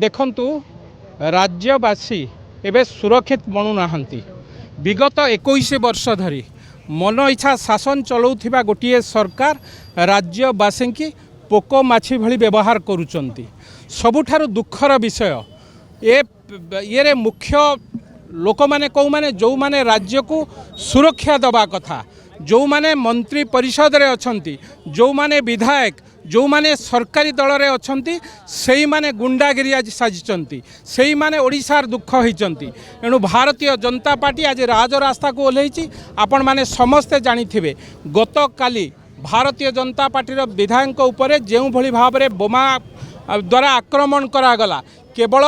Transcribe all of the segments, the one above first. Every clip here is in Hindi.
देखंतु राज्यवासी एवं सुरक्षित बनूना विगत 21 वर्ष धरी मन इच्छा शासन चलाउथिबा गोटे सरकार राज्यवासी की पोको माछी भली व्यवहार करुचंती। सबुठारु दुखर विषय ये मुख्य लोक माने कौ माने जो माने राज्य को सुरक्षा दबा कथा, जो माने मंत्री परिषद रे अछंती, जो माने विधायक, जो माने सरकारी दल रे अछंती, सेई माने गुंडागिरी आज साजिचंती, सेई माने ओडिशार दुख होइचंती। एणु भारतीय जनता पार्टी आज राजरास्ता को ओल्हेइची। आपण माने समस्ते जानिथिबे गत काली भारतीय जनता पार्टी विधायक उपरे जो भली भाव में बोमा द्वारा आक्रमण करागला केवल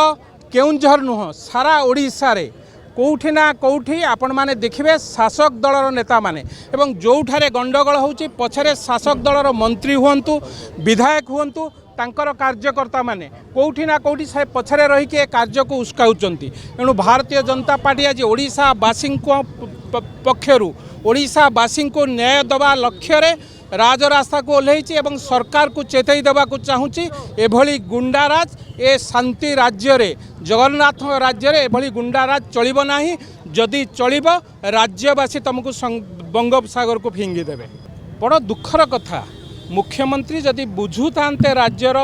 केउंझर नुह सारा ओडिशा रे कौठी ना कौठी आपण माने देखिबे शासक दलर नेता माने एवं जोठारे गंडगोल होउची पछरे शासक दलर मंत्री हुंतु विधायक हुंतु तांकर कार्यकर्ता माने कौठी ना कौठी से पछरे रही के कार्य को उस्काउचंती। एणु भारतीय जनता पार्टी आज ओडिशावासी पक्षरु ओडिशावासी को न्याय दबा लक्ष्य रे राजरास्ता को ओल्हेइची एवं सरकार को चेतई देवा को चाहूँगी एभली गुंडाराज ए शांति राज्य रे जगन्नाथ राज्य रे एभली गुंडाराज चलिबो नाही। जदि चलिबो राज्यवासी तुमको बंगोपसागर को फिंगी देबे। बड़ दुखर कथा मुख्यमंत्री जदि बुझुतांते राज्यर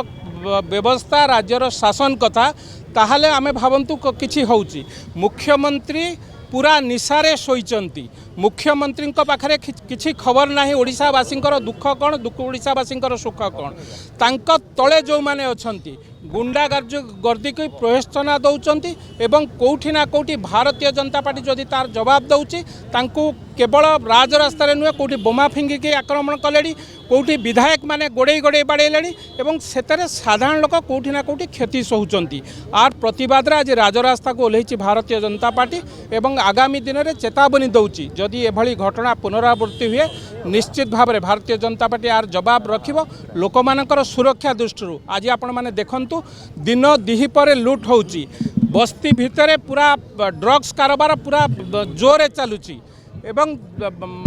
व्यवस्था राज्यर शासन कथा ताहले आमे भावंतु किछि होउची। मुख्यमंत्री पूरा निशारे शोइचंती। मुख्यमंत्री पाखरे किछि खबर नाही ओडिशावासी दुख कौन ओडिशावासी सुख कौन। तांक तले जो माने अछंती गुंडा गर्दी को प्रोत्साहन दौरान एवं कौठी ना कौटी भारतीय जनता पार्टी जदि तार जवाब दौची तांको केवल राजरास्तार नुहे कौटी बोमा फिंगिकी आक्रमण कले कौटी विधायक माने गोड़े गोड़े बाड़ेले एवं सेतरे साधारण लोक कौटी ना कौटी क्षति सहउचंती। आर प्रतिवाद आज राजरास्ता को ओल्हेइची भारतीय जनता पार्टी एवं आगामी दिन में चेतावनी दौची जदि एभली घटना पुनरावृत्ति हुए निश्चित भाव में भारतीय जनता पार्टी आर जवाब रखिबो। लोक मानकर सुरक्षा दृष्टि आज आपण माने देखंतु दिन दिहिपर लुट होउची बस्ती भितर पूरा ड्रग्स कारोबार पूरा जोरे चलुची एवं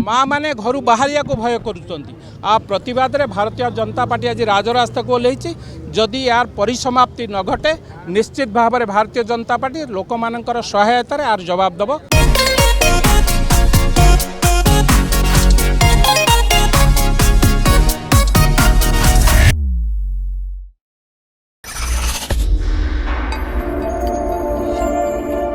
माँ माने घर बाहरिया को भय करुचंती। आ प्रतिवाद रे भारतीय जनता पार्टी आज राजरास्ता को ओल्हेइची। जदि यार परिसमाप्ति न घटे निश्चित भाव में भारतीय जनता पार्टी लोक मानकर सहायतार आर जवाब देव।